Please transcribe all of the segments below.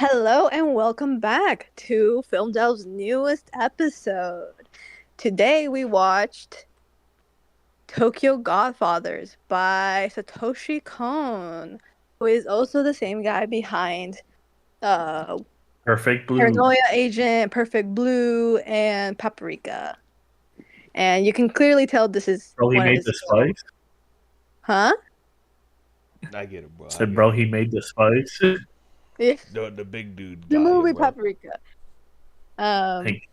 Hello and welcome back to Filmdelve's newest episode. Today we watched Tokyo Godfathers by Satoshi Kon, who is also the same guy behind uh, Perfect Blue. Paranoia Agent, Perfect Blue, and Paprika. And you can clearly tell this is Bro, he one of made his the films. spice. Huh? I get it, bro. I Said, get bro, it. he made the spice. Yeah, The big dude the got you, movie bro. Paprika. Um, Like,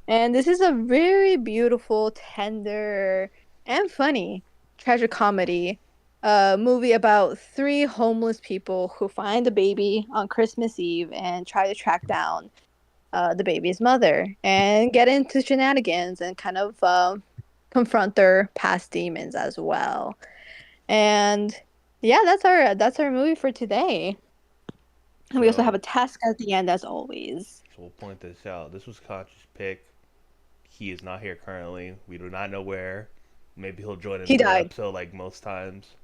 And this is a very beautiful, tender, and funny tragic comedy movie about three homeless people who find a baby on Christmas Eve and try to track down the baby's mother and get into shenanigans and kind of confront their past demons as well. And yeah, that's our movie for today. And we also have So, a task at the end as always. so we'll point this out. This was Conscious pick. He is not here currently. We do not know where. Maybe he'll join in the He middle died. episode like most times,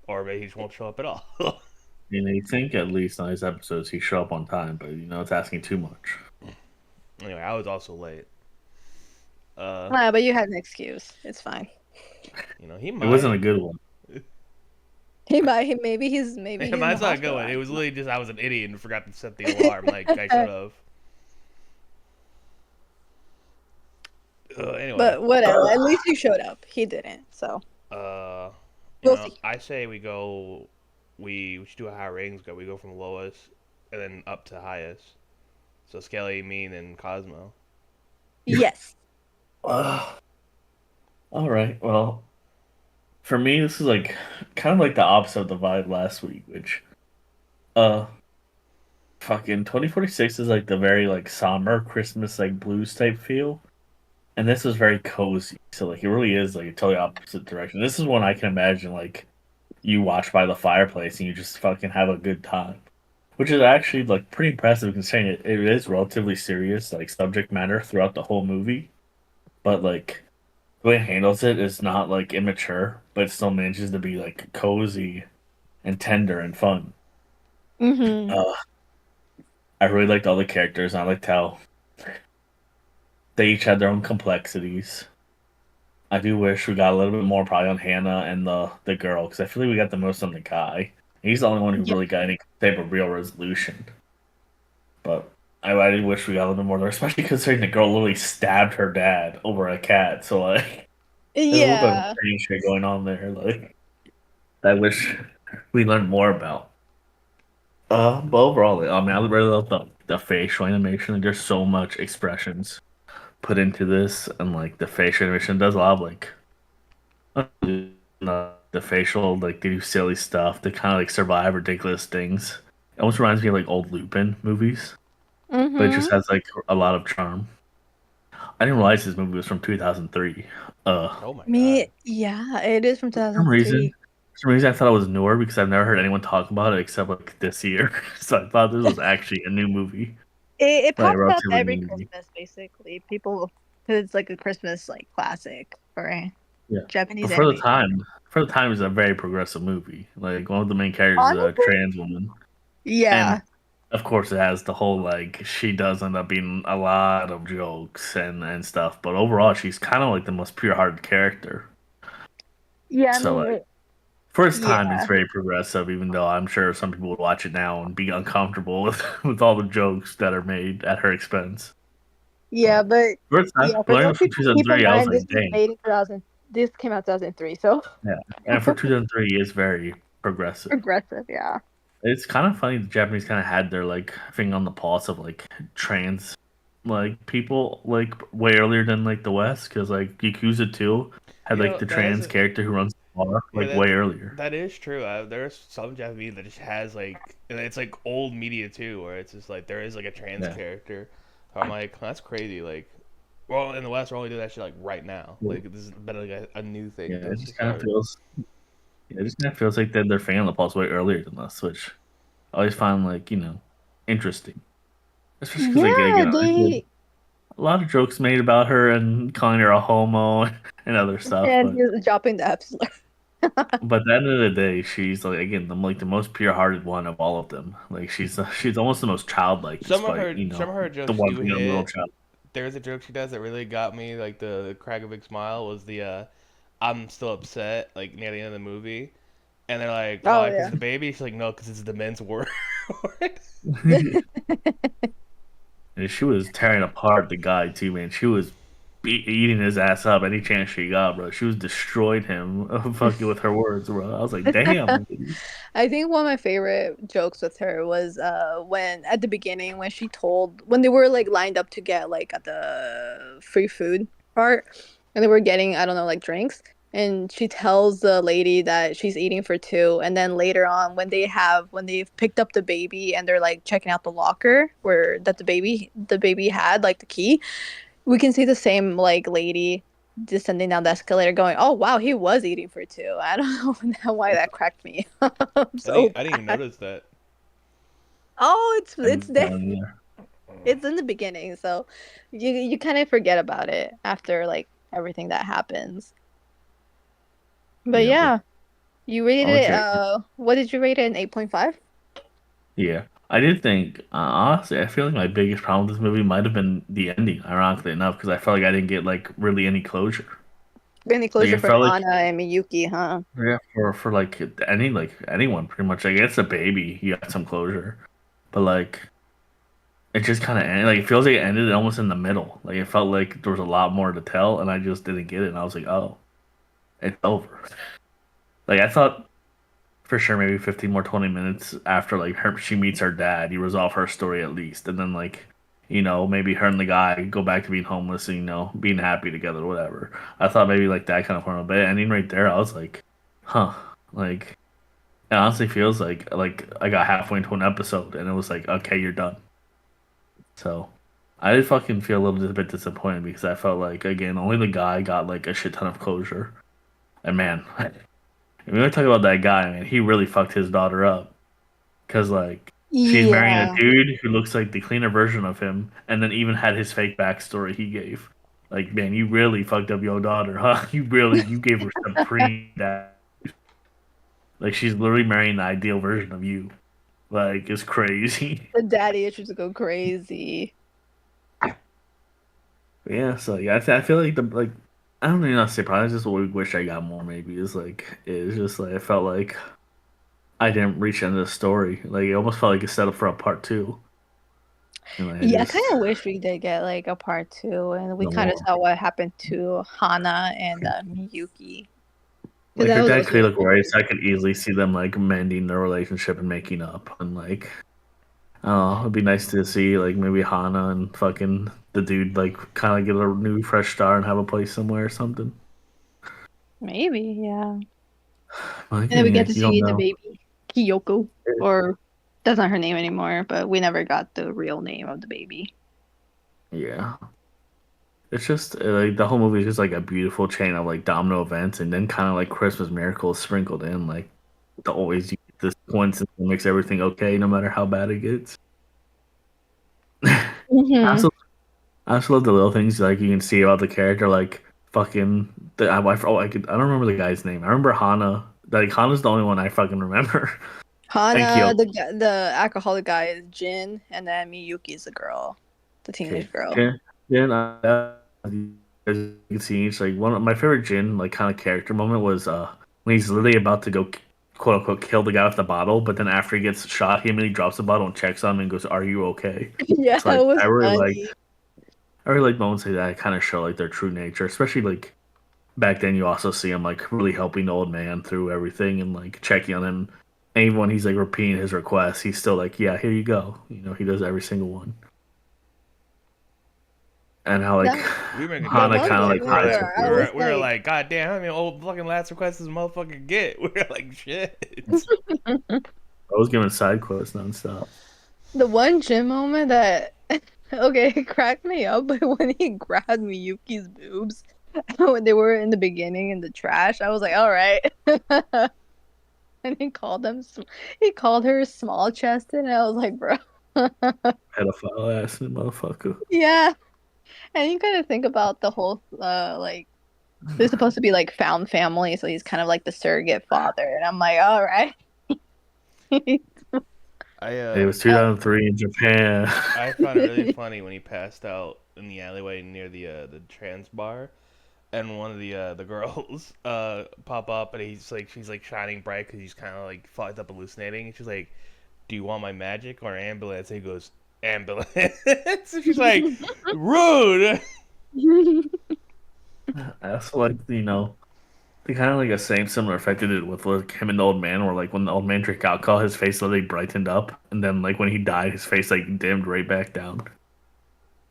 or maybe he just won't show up at all. you think at least on his episodes he show up on time, but it's asking too much. Anyway, I was also late. Uh, But you had an excuse. It's fine. he It wasn't might. a good one. Maybe he's in the Mine's not hospital. going. It was literally just I was an idiot and forgot to set the alarm like I should have. Anyway, But whatever. At least he showed up. He didn't. So uh, we'll see. I say we go. We should do a higher ratings go. We go from lowest and then up to highest. So Skelly, Mean, and Cosmo. Yes. Uh, all right. Well, for me, this is like kind of like the opposite of the vibe last week, which, uh, fucking 2046 is like the very like summer Christmas like blues type feel. And this was very cozy. So like it really is like a totally opposite direction. This is one I can imagine like you watch by the fireplace and you just fucking have a good time. Which is actually like pretty impressive considering it is relatively serious, like subject matter throughout the whole movie. But like the way it handles it is not like immature, but it still manages to be like cozy and tender and fun. Mm-hmm. Uh, I really liked all the characters. I liked how they each had their own complexities. I do wish we got a little bit more probably on Hannah and the girl because I feel like we got the most on the guy. He's the only one who Yeah. really got any type of real resolution. But I did wish we got a little bit more there, especially considering the girl literally stabbed her dad over a cat. So like, there's a little bit of Yeah. strange shit going on there. Like, I wish we learned more about. But overall, I mean, I really love the facial animation. Like, there's so much expressions put into this, and like the facial animation does a lot of like the facial, like they do silly stuff. They kind of like survive ridiculous things. It almost reminds me of like old Lupin movies, but it Mm-hmm. just has like a lot of charm. I didn't realize this movie was from 2003. For Oh my god. Yeah, it is from some reason, 2003. for some reason, I thought it was newer because I've never heard anyone talk about it except like this year. So I thought this was actually a new movie, It like a pops up relatively every new movie. Christmas, basically. Because it's like a Christmas like classic for Yeah, but Japanese animation. for the time, it's a very progressive movie. Like one of the main characters is a Honestly, trans woman, and yeah. of course, it has the whole like she does end up being a lot of jokes and stuff, but overall, she's kind of like the most pure-hearted character. Yeah, I So mean, like for its time, it's yeah. very progressive. Even though I'm sure some people would watch it now and be uncomfortable with with all the jokes that are made at her expense. Yeah, But but for its time, yeah, for but those for people, keep in 2003, I was mind like, this was dang, made in 2000. This came out 2003, so yeah. And for 2003, it's very progressive. progressive, yeah. It's kind of funny the Japanese kind of had their like finger on the pulse of like trans like people like way earlier than like the West because like Yakuza 2 had like the That is trans character who runs the bar yeah like way earlier. that is true. There's some Japanese that just has like, and it's like old media too, where it's just like there is like a trans Yeah. character. So I'm like, that's crazy. Like, well, in the West, we're only doing that shit like right now. Like, this has been like a new thing Yeah, to it to just kind of start. feels it just kind of feels like they're finger on the pulse way earlier than us, which I always find like interesting, especially because like Yeah, again, there's they a lot of jokes made about her and calling her a homo and other stuff, and but he's dropping the F slur. But at the end of the day, she's like again the most pure-hearted one of all of them. Like she's almost the most childlike, despite Some of her the jokes one do being a little hit. child. There's a joke she does that really got me, like the crack a big smile was the I'm still upset, like near the end of the movie, and they're like, Oh why? Because yeah. the baby? She's like, no, because it's the men's word. And she was tearing apart the guy too, man. She was eating his ass up any chance she got, bro. She was destroyed him, fucking with her words, bro. I was like, damn. Lady. I think one of my favorite jokes with her was when at the beginning when they were like lined up to get like at the free food part and they were getting I don't know like drinks and she tells the lady that she's eating for two and then later on when they've picked up the baby and they're like checking out the locker where that the baby had like the key, we can see the same like lady descending down the escalator going, oh wow, he was eating for two. I don't know why that cracked me up so I didn't even bad. notice that. Oh, it's I'm there. telling you. It's in the beginning, so you kind of forget about it after like everything that happens. But Yeah, but yeah, you rated I'll let it. you. What did you rate it? An 8.5? Yeah, I did think honestly, I feel like my biggest problem with this movie might have been the ending. Ironically enough, because I felt like I didn't get like really any closure. Any Like closure it for felt like Hana and Miyuki, huh? yeah, for like anyone pretty much. Like it's a baby, you got some closure, but like it just kind of ended. Like it feels like it ended almost in the middle. Like it felt like there was a lot more to tell, and I just didn't get it. And I was like, oh, it's over. Like I thought for sure maybe 15 more 20 minutes after like she meets her dad, you resolve her story at least, and then like maybe her and the guy go back to being homeless and being happy together, whatever. I thought maybe like that kind of form, but ending right there, I was like, huh, like it honestly feels like I got halfway into an episode and it was like, okay, you're done. So I did fucking feel a little bit disappointed because I felt like again only the guy got like a shit ton of closure. And man, we want to talk about that guy, man. He really fucked his daughter up because like she's marrying a Yeah. dude who looks like the cleaner version of him, and then even had his fake backstory he gave. Like, man, you really fucked up your daughter, huh? You gave her supreme that. Like, she's literally marrying the ideal version of you. Like, it's crazy. The daddy issues go crazy. Yeah, so yeah, I feel like I don't even know how to say probably just what we wish I got more. Maybe is like it's just like I felt like I didn't reach the end of the story. Like it almost felt like it's set up for a part two. And I Yeah, I kind just of wish we did get like a part two, and we the kind of more saw what happened to Hana and Miyuki, because like that her was dad also clearly looked cool. right, so I could easily see them like mending their relationship and making up. And like I don't know, it'd be nice to see like maybe Hana and fucking the dude like kind of get a new fresh start and have a place somewhere or something. Maybe, yeah. Well, And then we get again, to you don't see the know. baby, Kyoko, or that's not her name anymore, but we never got the real name of the baby. Yeah. It's just like the whole movie is just like a beautiful chain of like domino events, and then kind of like Christmas miracles sprinkled in. Like the always you get this coincidence that makes everything okay, no matter how bad it gets. I Hmm. also, I also love the little things like you can see about the character, like fucking I don't remember the guy's name. I remember Hana. Like Hana's the only one I fucking remember. And Hana, Kyoko. the alcoholic guy is Jin, and then Miyuki is the girl, the Okay. teenage girl. Yeah. Yeah. As you can see, it's like one of my favorite Jin like kind of character moment was when he's literally about to go quote unquote kill the guy with the bottle, but then after he gets shot, he immediately drops the bottle and checks on him and goes, "Are you okay?" Yeah, It's it like was funny. I really like moments like that kind of show like their true nature, especially like back then. You also see him like really helping the old man through everything and like checking on him. And even when he's like repeating his requests, he's still like, "Yeah, here you go." He does every single one. And how like That We were making that jokes Hana about one kind of that like we were moment hides like her where I we feelings. was were we were like, like, God damn, how many old fucking last requests does this motherfucker get? We were like, shit. I was giving side quests nonstop. the one gym moment that okay, it cracked me up, but when he grabbed Miyuki's boobs when they were in the beginning in the trash, I was like, all right. And he called her small chested, and I was like, bro. Pedophile ass motherfucker. Yeah. And you kind of think about the whole like They're supposed to be like found family, so he's kind of like the surrogate father. And I'm like, all right. I It was 2003 in Japan. I found it really funny when he passed out in the alleyway near the trans bar, and one of the girls pop up, and she's like shining bright because he's kind of like fucked up hallucinating, and she's like, "Do you want my magic or ambulance?" And he goes, "Ambulance." And she's like, "Rude." I also like, they kind of like a same similar effect they did with like him and the old man, where like when the old man drank alcohol, his face literally brightened up, and then like when he died, his face like dimmed right back down.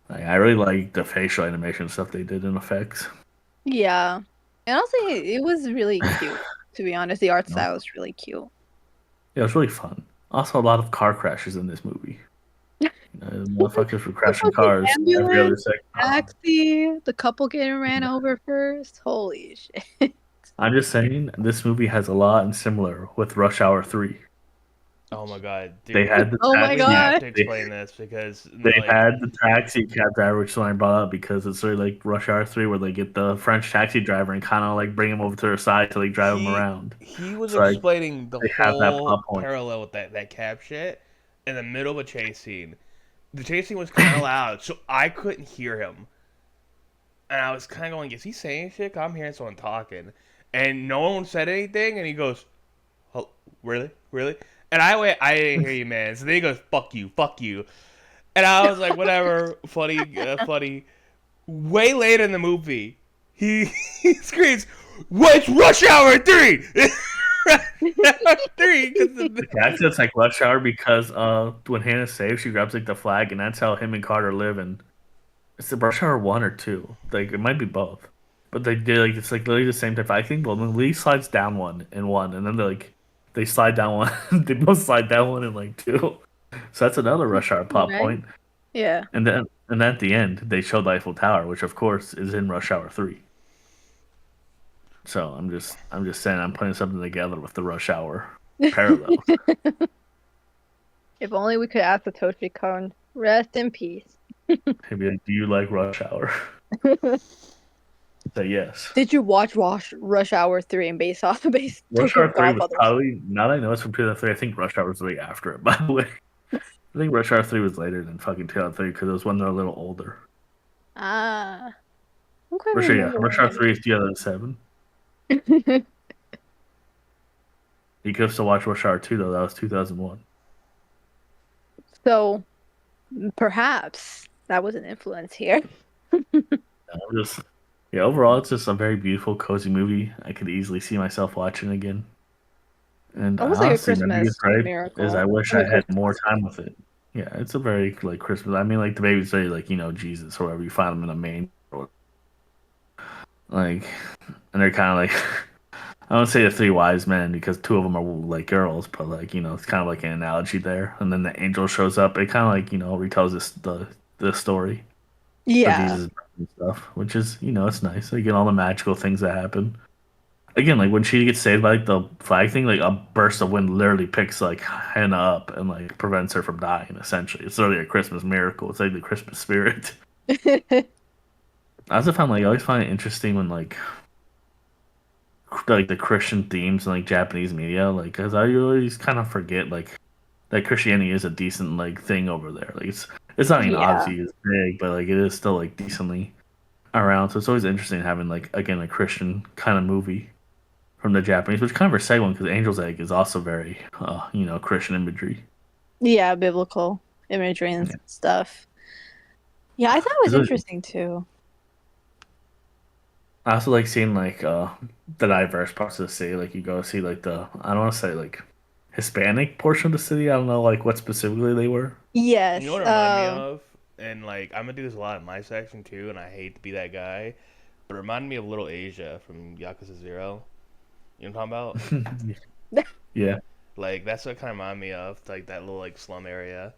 Like, I really like the facial animation stuff they did in effects. Yeah. And also, it was really cute, to be honest. The art You know? style was really cute. Yeah, it was really fun. Also, a lot of car crashes in this movie. Motherfuckers were The crashing fucking cars every other ambulance, second. taxi, the couple getting ran over first. Holy shit. I'm just saying, this movie has a lot in similar with Rush Hour 3. Oh my god, They dude. had the Oh my We have taxi. god. to They, explain this because they like had the taxi cab driver, which is what I brought up because it's sort of like Rush Hour 3, where they get the French taxi driver and kind of like bring him over to their side to like drive him he around. he was So like explaining the they have that whole plot point. parallel with that cab shit in the middle of a chase scene. The chase scene was kind of loud, so I couldn't hear him, and I was kind of going, "Is he saying shit? 'Cause I'm hearing someone talking," and no one said anything, and he goes, "Oh, really, really?" And I went, "I didn't hear you, man." So then he goes, fuck you," and I was like, "Whatever, funny, funny." Way later in the movie, he he screams, "What's Rush Hour 3?" Rush Hour 3, because Yeah, it's like Rush Hour because when Hannah saves, she grabs like the flag, and that's how him and Carter live. And it's the Rush Hour 1 or 2. Like it might be both, but they did like it's like literally the same type. I think well, when Lee slides down one, and then they slide down one. They both slide down one and like two. So that's another Rush Hour plot Right? point. Yeah. And then at the end, they show the Eiffel Tower, which of course is in Rush Hour 3. So I'm just saying I'm putting something together with the Rush Hour parallels. If only we could ask Satoshi Kon, rest in peace. He'd be like, "Do you like Rush Hour?" Say yes. Did you watch Rush Hour 3 and base Rush took of Hour 3 was Godfathers? probably, now that I know it's from 2003, I think Rush Hour was way after it, by the way. I think Rush Hour 3 was later than fucking 2003 because it was when they're a little older. Ah, I don't quite Rush Hour, yeah. remember Rush when Hour that 3 is 2007. is. You could still watch Rush Hour 2, though. That was 2001. So perhaps that was an influence here. Just, yeah, overall, it's just a very beautiful, cozy movie. I could easily see myself watching again. And Almost like a honestly, my biggest Christmas gripe is I miracle. wish I I mean, had Christmas more classic. time with it. Yeah, it's a very like Christmas. I mean, like the babies say, like Jesus or whatever. You find them in a manger, like, and they're kind of like I don't say the three wise men because two of them are like girls, but like it's kind of like an analogy there. And then the angel shows up. It kind of like retells the story of Yeah. Jesus and stuff, which is it's nice. Again, all the magical things that happen. Again, like when she gets saved by like the flag thing, like a burst of wind literally picks like Hannah up and like prevents her from dying. Essentially, it's literally a Christmas miracle. It's like the Christmas spirit. I also found like I always find it interesting when like the Christian themes in like Japanese media, like because I always kind of forget like that Christianity is a decent like thing over there. Like it's not even Yeah. obviously as big, but like it is still like decently around. So it's always interesting having like again a Christian kind of movie from the Japanese, which kind of a segue because Angel's Egg is also very Christian imagery. Yeah, biblical imagery and Yeah. stuff. Yeah, I thought it was It's really- interesting too. I also like seeing like the diverse parts of the city. Like you go see like the I don't want to say like Hispanic portion of the city. I don't know like what specifically they were. you know Yes. what it reminded me of, and like I'm gonna do this a lot in my section too, and I hate to be that guy, but it reminded me of Little Asia from Yakuza Zero. You know what I'm talking about? Yeah. Like that's what kind of reminded me of, like that little like slum area,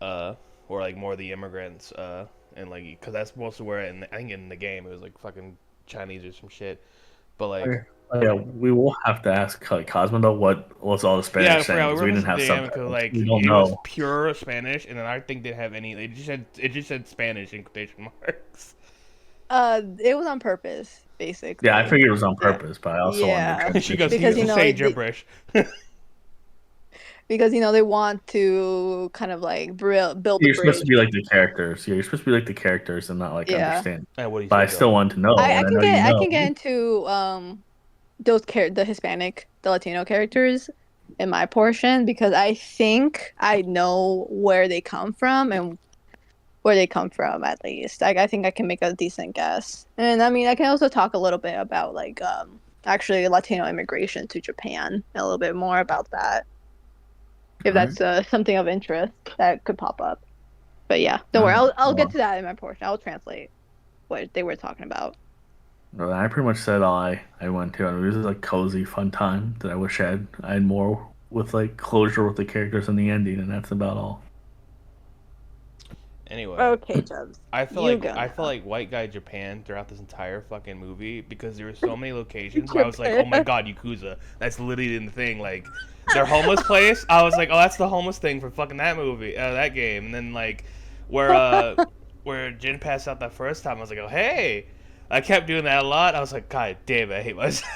or like more of the immigrants, and like because that's mostly where I think in the game it was like fucking Chinese or some shit, but like Okay. Yeah, we will have to ask like Cosmo though what was all the yeah, I Spanish saying forgot we because we didn't referenced have the game because subtitles. like We don't it was know. pure Spanish, and then I think didn't have any. It just said Spanish in quotation marks. It was on purpose. Yeah, I basically. figured it was on Yeah. purpose, but I also wanted to Yeah. She transition goes, he Because used to to it. say gibberish. they want to kind of like build a You're supposed to bridge. be like the characters. Yeah, you're supposed to be like the characters and not like Yeah. understand. And what do you But say, I Joe? still want to know, and I know you I know. can get into the Hispanic, the Latino characters in my portion because I think I know where they come from and where they come from at least. I think I can make a decent guess. And I mean, I can also talk a little bit about like actually Latino immigration to Japan, a little bit more about that if All right. that's something of interest that could pop up. But yeah, don't All worry. right. I'll get Well, to that in my portion. I'll translate what they were talking about. well, I pretty much said all I went to, and it was like cozy, fun time that I wish I had more with like closure with the characters in the ending, and that's about all. Anyway, Okay, Chubs, I feel you like go now. white guy Japan throughout this entire fucking movie because there were so many locations where I was like, oh my Japan. god, Yakuza. That's literally in the thing. Like their homeless place. I was like, oh, that's the homeless thing from fucking that movie, that game. And then like where where Jin passed out that first time, I was like, oh hey. I kept doing that a lot. I was like, God damn it, I hate myself.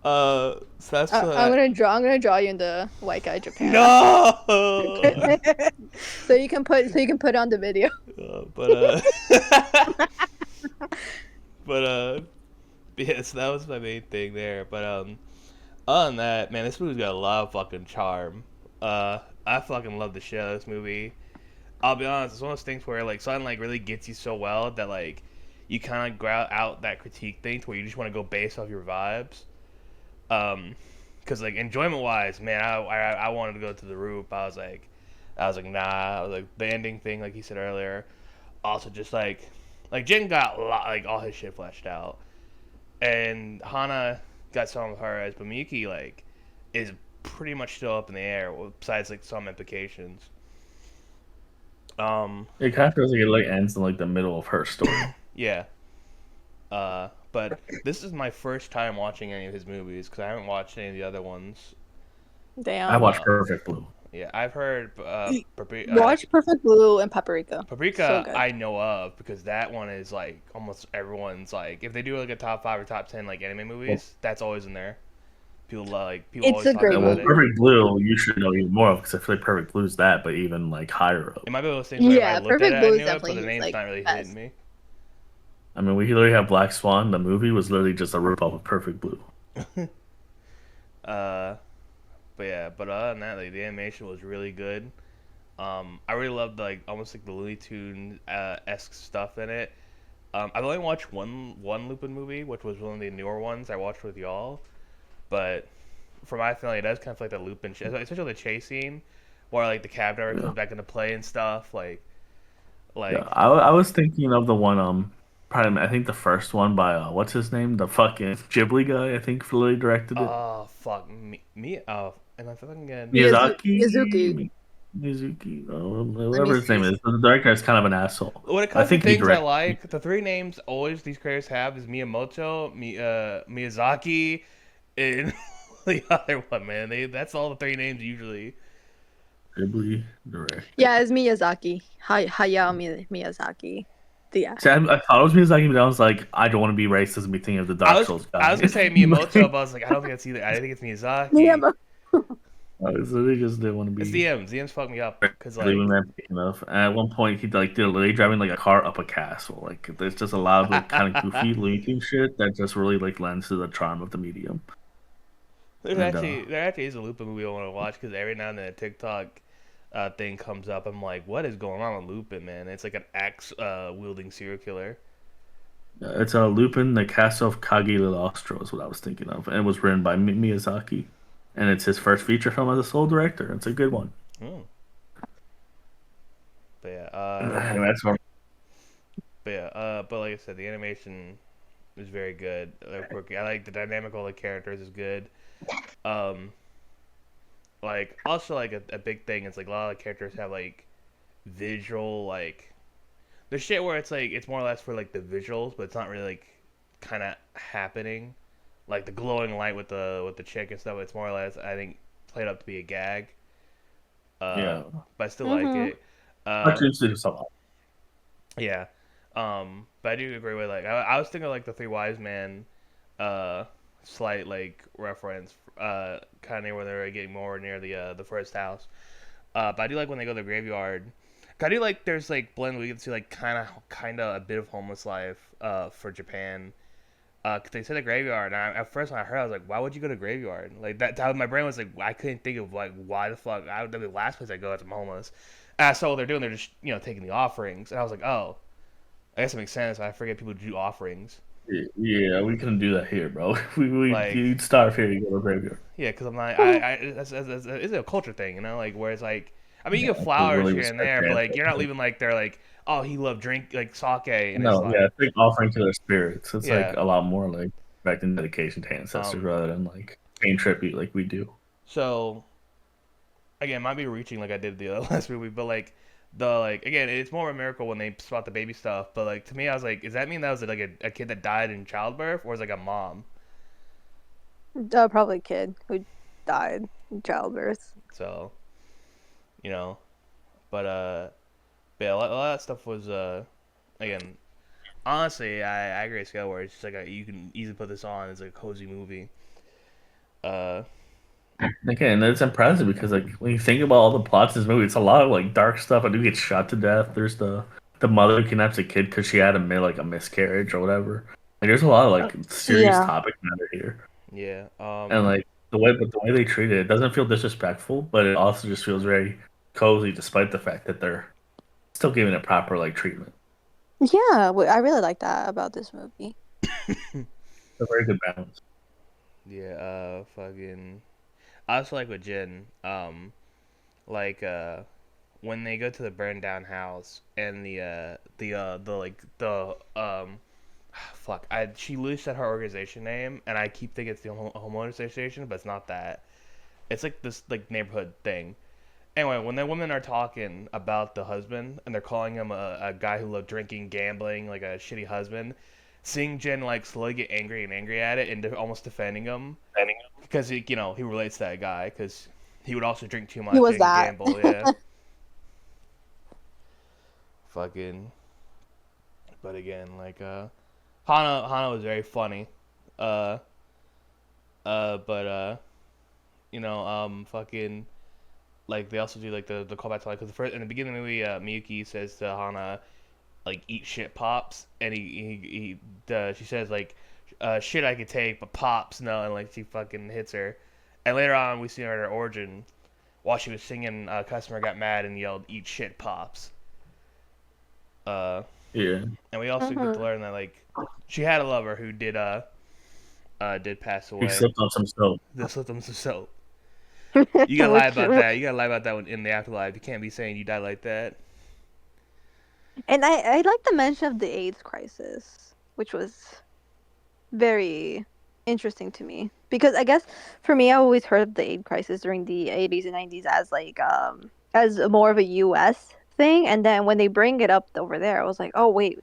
So that's I'm gonna draw you in the white guy Japan. no. So you can put on the video. But but yes, that was my main thing there. But other than that, man, this movie's got a lot of fucking charm. I fucking love the shit out of this movie. I'll be honest, it's one of those things where like something like really gets you so well that like you kind of grout out that critique thing to where you just want to go based off your vibes. Because like enjoyment wise, man, I wanted to go to the roof. I was like nah. I was like the ending thing, like you said earlier. Also, just like Jin got a lot, like all his shit fleshed out, and Hana got some of hers, but Miyuki like is pretty much still up in the air. Besides like some implications. Um, It kind of feels like it like ends in like the middle of her story. yeah. But this is my first time watching any of his movies because I haven't watched any of the other ones. I Damn. watched Uh, Perfect Blue. yeah, I've heard Watch Perfect Blue and Paprika. So Paprika good. I know of because that one is like almost everyone's like if they do like a top 5 or top 10 like anime Well, movies, that's always in there. People It's always a talk great well, about it. movie. Perfect Blue you should know even more of because I feel like Perfect Blue is that, but even like higher up. It might be one of those things where if I Yeah, looked at it, Perfect I Blue is knew it, but definitely the his name's like not really hitting best. me. I mean, we literally have Black Swan. The movie was literally just a rip off of Perfect Blue. uh, but yeah, but other than that, like the animation was really good. I really loved like almost like the Looney Tune esque stuff in it. I've only watched one Lupin movie, which was one of the newer ones I watched with y'all. But for my feeling, it does kind of feel like the Lupin, especially the chase scene, where like the cab driver Yeah, comes back into play and stuff. yeah. Like I was thinking of the one probably I think the first one by what's his name, the fucking Ghibli guy. I think literally directed it. oh fuck me oh, am I fucking again? Miyazuki. Mizuki, Let me whatever his name see. is. The director is kind of an asshole. When it I comes to think he things I directed. like, the three names always these characters have is Miyamoto, Miyazaki, and the other one. Man, that's all the three names usually. Ghibli director. Yeah, it's Miyazaki. Miyazaki. Yeah. See, I thought it was Miyazaki, but I was like, I don't want to be racist and be thinking of the Dark Souls I guy. was gonna say Miyamoto, but I was like, I don't think it's either. I think it's Miyazaki. Miyamo- I literally just didn't want to It's be DMs. DMs fuck me up because leaving that big enough. And at one point, he like did a lady driving like a car up a castle. Like there's just a lot of like kind of goofy Looney Tunes shit that just really like lends to the charm of the medium. And there actually is a Lupin movie I want to watch because every now and then a TikTok thing comes up. I'm like, what is going on with Lupin, man? It's like an axe wielding serial killer. it's Lupin, the Castle of Cagliostro is what I was thinking of, and it was written by Miyazaki, and it's his first feature film as a sole director. It's a good one. Hmm. But yeah, And that's what but like I said, the animation is very good. I like the dynamic of all the characters is good. Um, like also like a big thing is like a lot of the characters have like visual like the shit where it's like it's more or less for like the visuals, but it's not really like kind of happening. Like the glowing light with the chick and stuff. It's more or less I think played up to be a gag. yeah. But I still like Mhm. it. Uh, Cartoons do this a lot. yeah. But I do agree with like I was thinking like the Three Wise Men, uh, slight like reference, kind of near where they're getting more near the first house. But I do like when they go to the graveyard. I do like there's like blend we can see like kind of a bit of homeless life for Japan. 'Cause they said a graveyard, and at first when I heard, I was like, "Why would you go to graveyard?" Like that, my brain was like, I couldn't think of like why the fuck. That'd be the last place I go if I'm homeless. And I saw what they're doing. They're just taking the offerings, and I was like, oh, I guess it makes sense. I forget people do offerings. Yeah, we couldn't do that here, bro. We Like, you'd starve here. You go to graveyard. yeah, because I'm like, Hmm. it's a culture thing, Like, where it's like, I mean, you Yeah, get we flowers really here and respect there, your but like, you're not ancestors. leaving like they're like, oh, he loved drink like sake, and it's No, yeah, like, it's like offering to their spirits. It's like yeah. a lot more like respect and dedication to ancestors Um, rather than like paying tribute like we do. so again, might be reaching like I did the last movie, but like the like again, it's more of a miracle when they spot the baby stuff. But like to me, I was like, does that mean that was like a kid that died in childbirth, or is like a mom? Probably a kid who died in childbirth. So you know, but but yeah, a lot of stuff was again. Honestly, I agree with Scale where it's just like you can easily put this on as a cozy movie. Uh, Again, it's impressive because like when you think about all the plots in this movie, it's a lot of like dark stuff. I do get shot to death. There's the mother who kidnaps a kid because she had like a miscarriage or whatever. Like there's a lot of like serious Yeah. topic matter here, yeah. and like the way they treat it, it doesn't feel disrespectful, but it also just feels very cozy, despite the fact that they're still giving it proper like treatment. Yeah, I really like that about this movie. A very good balance. Yeah. Fucking. I also like with Jin. Like when they go to the burned down house and the like the fuck I she literally said her organization name and I keep thinking it's the homeowners association but it's not that. It's like this like neighborhood thing. Anyway, when the women are talking about the husband and they're calling him a guy who loved drinking, gambling, like a shitty husband, seeing Jen like slowly get angry and angry at it and almost defending him because he relates to that guy because he would also drink too He much was and that. gamble. Yeah, fucking. But again, like Hana was very funny. Uh but fucking like they also do like the callback to like because the first in the beginning of the movie, Miyuki says to Hana like eat shit pops, and she says like shit I could take, but pops no, and like she fucking hits her. And later on, we see her in her origin while she was singing. A customer got mad and yelled "eat shit pops." Uh, Yeah, and we also get to Hmm. learn that like she had a lover who did pass he away. slipped on some soap. This with them so you gotta lie Which, about that. You gotta lie about that one in the afterlife. You can't be saying you died like that. and I like the mention of the AIDS crisis, which was very interesting to me because I guess for me I always heard of the AIDS crisis during the 80s and 90s as like as more of a US thing, and then when they bring it up over there I was like, "Oh wait,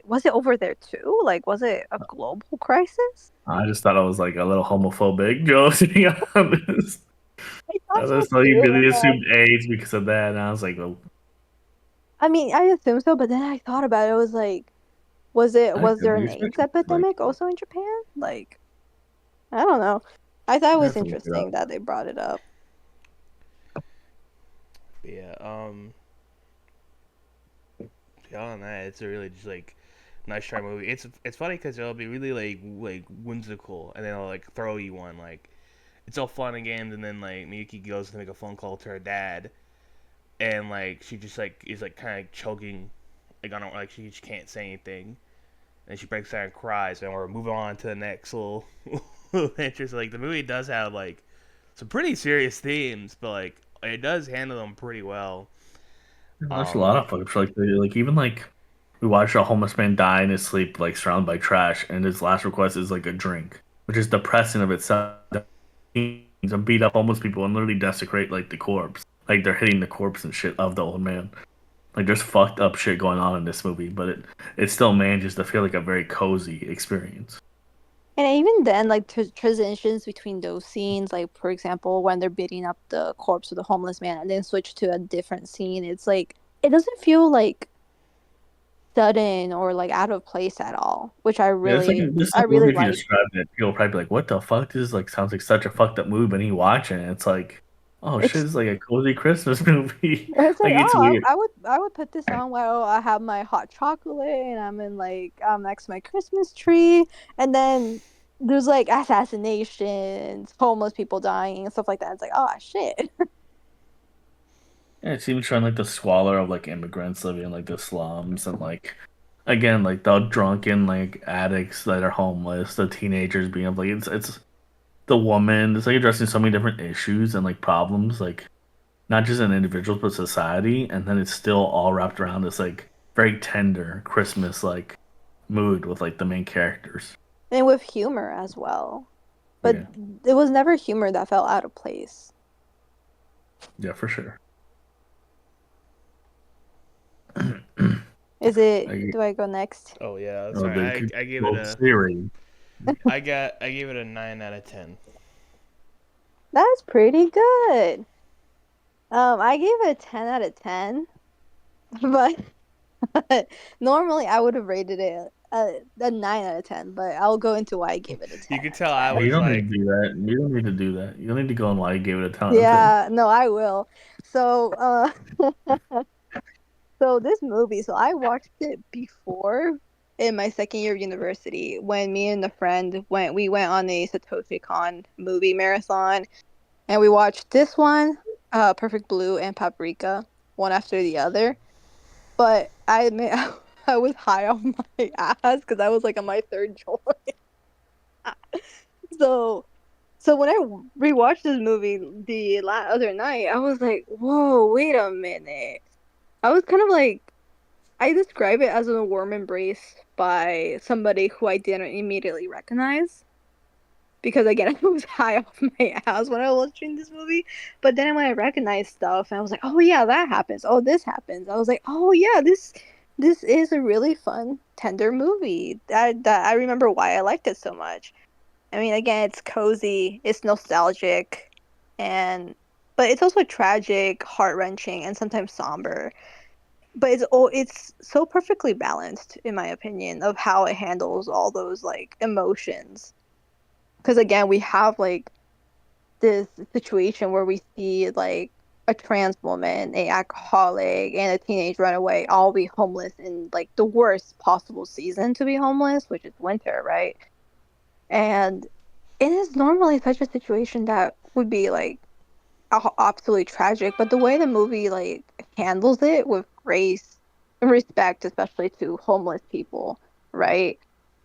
was it over there too? Like was it a global crisis?" I just thought I was like a little homophobic, Joe, to be honest. I I thought so just thought you too. really assumed AIDS because of that, and I was like, well, I mean, I assume so, but then I thought about it. It was like, I was could there be an AIDS expecting like epidemic also in Japan? Like, I don't know. I thought it I was have to look it up. interesting that they brought it up. But yeah. Beyond that, it's a really just like nice try movie. It's funny because it'll be really like whimsical, and then it'll like throw you one like it's all fun and games, and then like Miyuki goes to make a phone call to her dad, and like she just like is like kind of choking, like on her, like she can't say anything, and she breaks down and cries, and we're moving on to the next little little interest. Like the movie does have like some pretty serious themes, but like it does handle them pretty well. There's a lot Um, of folks like even like we watched a homeless man die in his sleep, like surrounded by trash, and his last request is like a drink, which is depressing of itself. To beat up homeless people and literally desecrate like the corpse, like they're hitting the corpse and shit of the old man. Like there's fucked up shit going on in this movie, but it still manages to feel like a very cozy experience. And even then, like transitions between those scenes, like for example, when they're beating up the corpse of the homeless man and then switch to a different scene, it's like it doesn't feel like sudden or like out of place at all, which Yeah, it's like this I like really movie if you liked. describe it, people probably be like, "What the fuck? This is like sounds like such a fucked up movie." But then you watch it, and it's like, "Oh shit, It's it's like a cozy Christmas movie." it's like, Like it's oh, weird. I would put this on while I have my hot chocolate and I'm in like next to my Christmas tree, and then there's like assassinations, homeless people dying and stuff like that. It's like, oh shit. Yeah, it's even showing like the squalor of like immigrants living in like the slums and like again like the drunken like addicts that are homeless, the teenagers being like it's the woman. It's like addressing so many different issues and like problems like not just in individuals but society, and then it's still all wrapped around this like very tender Christmas like mood with like the main characters. And with humor as well. But Yeah, it was never humor that felt out of place. yeah, for sure. Is it, Like, do I go next? Oh yeah, oh, sorry. the I gave it well, a series. I gave it a 9 out of 10. That's pretty good. I gave it a 10 out of 10, but normally I would have rated it a 9 out of 10, but I'll go into why I gave it a You 10 could out of tell I You was 10. don't need like, to do that. You don't need to do that. You don't need to go on why you gave it a 10 out of 10. Yeah, no, I will. So, so this movie, so I watched it before in my second year of university when me and a friend we went on a Satoshi Kon movie marathon, and we watched this one, Perfect Blue and Paprika, one after the other. But I admit I was high on my ass because I was like on my third joint. So when I rewatched this movie the other night, I was like, "Whoa, wait a minute." I was kind of like, I describe it as a warm embrace by somebody who I didn't immediately recognize. Because again, I was high off my ass when I was watching this movie. But then when I recognized stuff, and I was like, "Oh yeah, that happens. Oh, this happens." I was like, "Oh yeah, this is a really fun, tender movie." That I remember why I liked it so much. I mean, again, it's cozy, it's nostalgic, and but it's also tragic, heart-wrenching, and sometimes somber. But it's so perfectly balanced, in my opinion, of how it handles all those like emotions. Because again, we have like this situation where we see like a trans woman, a alcoholic, and a teenage runaway all be homeless in like the worst possible season to be homeless, which is winter, right? And it is normally such a situation that would be like absolutely tragic, but the way the movie like handles it with grace and respect, especially to homeless people, right?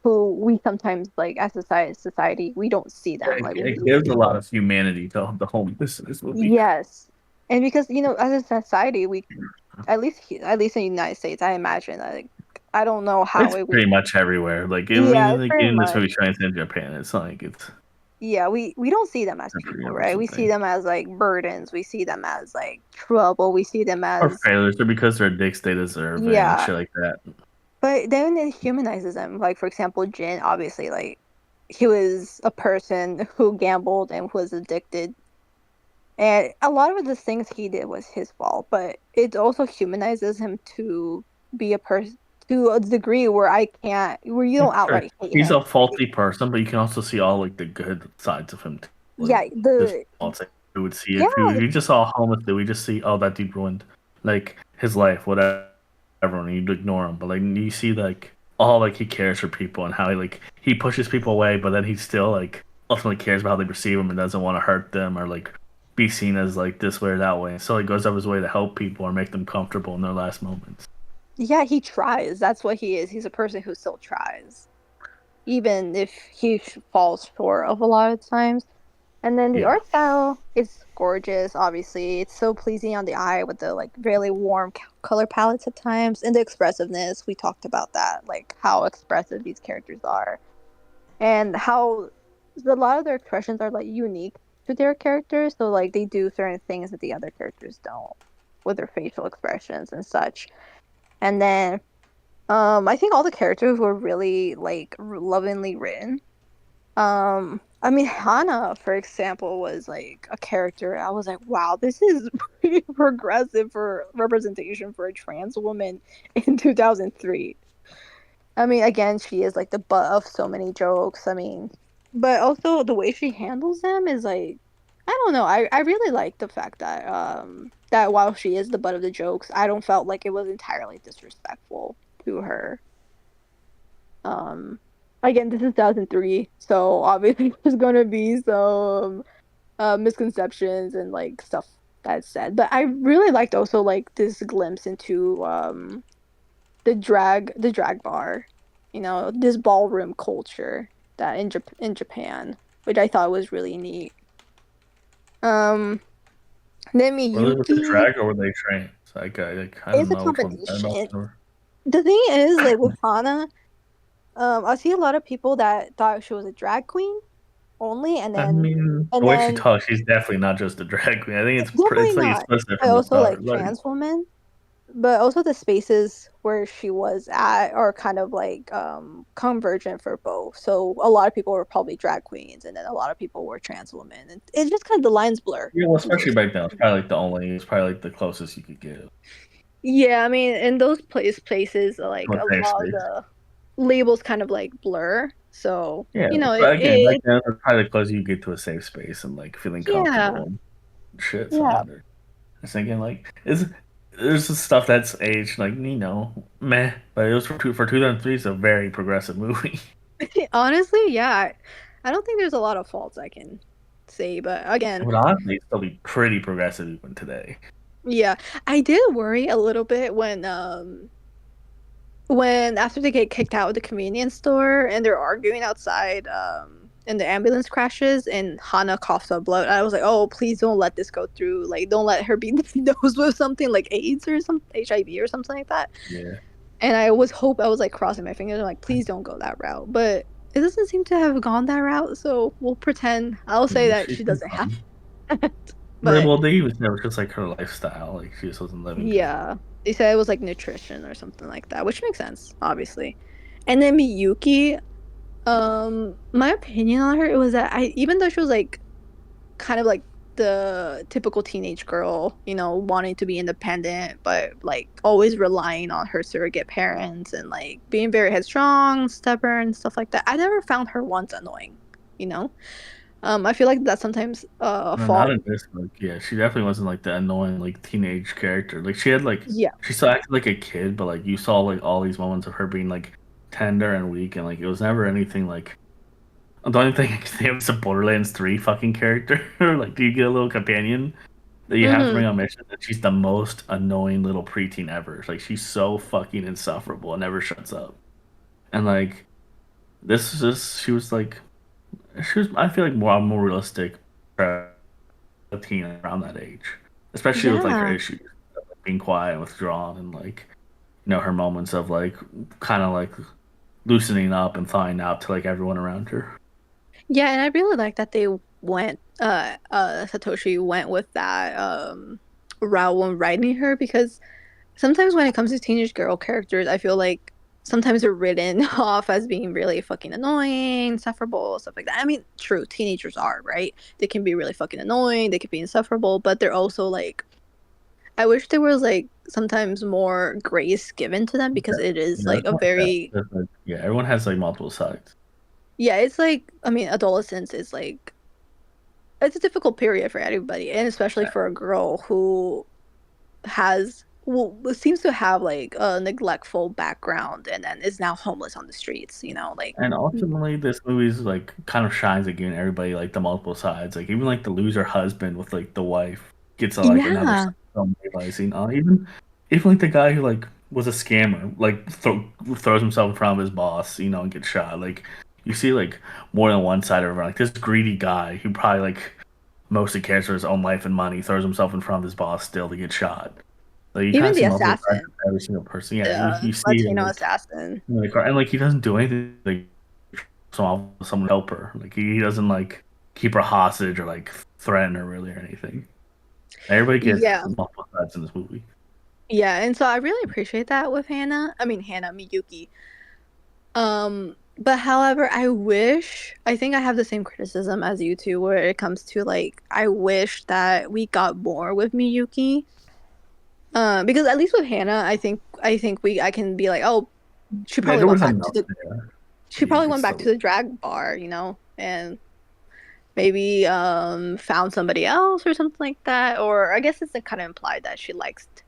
Who we sometimes like as society we don't see Yeah, them like it gives a lot of humanity to the homeless in this movie. yes, and because as a society we at least in the United States I imagine like I don't know how It's it would pretty much everywhere. Like, I yeah mean, it's like pretty in this much movie, trying to Japan, it's not like it's yeah, we don't see them as a pretty people, right? universal We see thing. them as like burdens. We see them as like trouble. We see them Or as failures, or because they're dicks they deserve it and yeah. shit like that. But then it humanizes them. Like for example, Jin, obviously, like he was a person who gambled and was addicted, and a lot of the things he did was his fault. But it also humanizes him to be a person to a degree where where you Yeah, don't sure. outright hate He's him. a faulty person, but you can also see all like the good sides of him too. Like Yeah, his the faults. Like, we would see yeah, if you just saw a homeless dude, we just see oh that dude ruined like his life, whatever, and you'd ignore him. But like you see like all like he cares for people and how he pushes people away, but then he still like ultimately cares about how they perceive him and doesn't want to hurt them or like be seen as like this way or that way. So he goes out of his way to help people or make them comfortable in their last moments. yeah, he tries. That's what he is. He's a person who still tries, even if he falls short of a lot of times. And then the Yeah. art style is gorgeous, obviously. It's so pleasing on the eye with the like really warm color palettes at times. And the expressiveness, we talked about that, like how expressive these characters are. And how a lot of their expressions are like unique to their characters. So like they do certain things that the other characters don't with their facial expressions and such. And then I think all the characters were really like lovingly written. I mean, Hana, for example, was like a character. I was like, wow, this is pretty progressive for representation for a trans woman in 2003. I mean, again, she is like the butt of so many jokes. I mean, but also the way she handles them is like, I don't know. I really like the fact that that while she is the butt of the jokes, I don't felt like it was entirely disrespectful to her. Um, Again, this is 2003, so obviously there's gonna be some misconceptions and like stuff that's said. But I really liked also like this glimpse into the drag bar, this ballroom culture that in Japan, which I thought was really neat. Um, then Were they with the Miyuki drag or were they trained? Like, I is don't a know which one you're talking combination. about. The thing is, like with Hana, I see a lot of people that thought she was a drag queen only, and I then mean, the and way she then talks, she's definitely not just a drag queen. I think definitely it's like not. explicit But from the also start. like Like, trans women, but also the spaces where she was at are kind of like convergent for both. So a lot of people were probably drag queens, and then a lot of people were trans women, and it's just kind of the lines blur yeah, well, in those especially back then, cases. it's probably like the closest you could get Yeah, I mean, in those places, like to a a safe lot of space. the labels kind of like blur. So Yeah, it, but again, back it then, it's probably the closest you get to a safe space and like feeling yeah, comfortable and shit. So yeah. I was thinking like, is there's just stuff that's aged like meh, but it was for 2003. It's a very progressive movie. Honestly, yeah. I don't think there's a lot of faults I can say, but It again, would honestly still be pretty progressive even today. yeah, I did worry a little bit when after they get kicked out of the convenience store and they're arguing outside and the ambulance crashes and Hana coughs up blood. I was like, "Oh, please don't let this go through. Like don't let her be diagnosed with something like AIDS or some HIV or something like that." Yeah, And I was like crossing my fingers. I'm like, "Please don't go that route." But it doesn't seem to have gone that route, so we'll pretend. I'll say yeah, that she's she been doesn't have fine. it. But Well, they even said it was just like her lifestyle, like she just wasn't living good. yeah, they said it was like nutrition or something like that, which makes sense, obviously. And then Miyuki, my opinion on her, it was that even though she was like kind of like the typical teenage girl, wanting to be independent, but like always relying on her surrogate parents and like being very headstrong, stubborn, stuff like that. I never found her once annoying, you know? I feel like that's sometimes a No, not fault. in this. Like, yeah, she definitely wasn't like the annoying like teenage character. Like, she had like Yeah. she still acted like a kid, but like you saw like all these moments of her being like tender and weak, and like it was never anything like. The only thing I can think of is a Borderlands 3 fucking character. Like, do you get a little companion that you have to Mm-hmm. bring on mission? And she's the most annoying little preteen ever. Like, she's so fucking insufferable and never shuts up. And like, this is just she was. I feel like more realistic for a teen around that age, especially with like her Yeah. issues, like, being quiet and withdrawn, and like her moments of like kind of like loosening up and thawing out to like everyone around her. Yeah, and I really like that they went Satoshi went with that route when writing her because sometimes when it comes to teenage girl characters, I feel like sometimes they're written off as being really fucking annoying, insufferable, stuff like that. I mean, true, teenagers are, right? They can be really fucking annoying, they can be insufferable, but they're also like I wish there was like sometimes more grace given to them because it is Yeah, like it's a not like that. very Like, yeah, everyone has like multiple sides. yeah, it's like I mean, adolescence is like it's a difficult period for everybody, and especially for a girl who has well seems to have like a neglectful background and then is now homeless on the streets. Like And ultimately, this movie's like kind of shines again everybody like the multiple sides. Like even like the loser husband with like the wife gets like another side yeah, of film realizing. Even like the guy who like was a scammer, like throws himself in front of his boss, and gets shot. Like you see like more than one side of her. Like this greedy guy who probably like mostly cares for his own life and money throws himself in front of his boss still to get shot. Like you kind even of the see multiple sides assassin, of every single person. Yeah, you the see Latino like assassin. in the car, and like he doesn't do anything like someone help her. Like he doesn't like keep her hostage or like threaten her really or anything. Everybody gets Yeah, multiple sides in this movie. yeah, and so I really appreciate that with Hannah. I mean Hannah Miyuki. But however, I think I have the same criticism as you two, where it comes to like, I wish that we got more with Miyuki. Because at least with Hannah, I can be like, oh, she Yeah, probably there went was back to enough the there she that you probably could went back still. to the drag bar, and maybe found somebody else or something like that. Or I guess it's kind of implied that she liked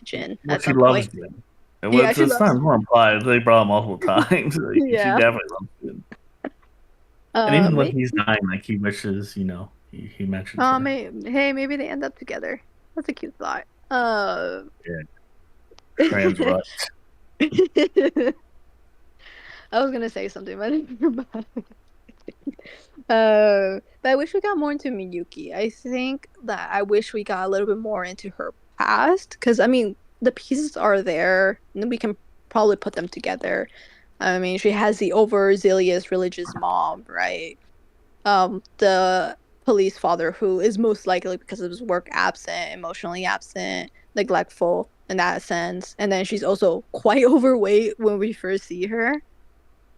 Jin Well, at she some loves point. Jin. It Yeah, was she it's not loves. more implied. They brought him multiple times. Like, she Yeah. definitely loves Jin. And even when Maybe. he's dying, like he wishes, he mentions her. Maybe they end up together. That's a cute thought. Yeah, trans rut. I was gonna say something, but I didn't remember. But I wish we got more into Miyuki. I think that I wish we got a little bit more into her past, because I mean, the pieces are there, and we can probably put them together. I mean, she has the overzealous religious mom, right? The police father who is most likely because of his work absent, emotionally absent, neglectful in that sense. And then she's also quite overweight when we first see her,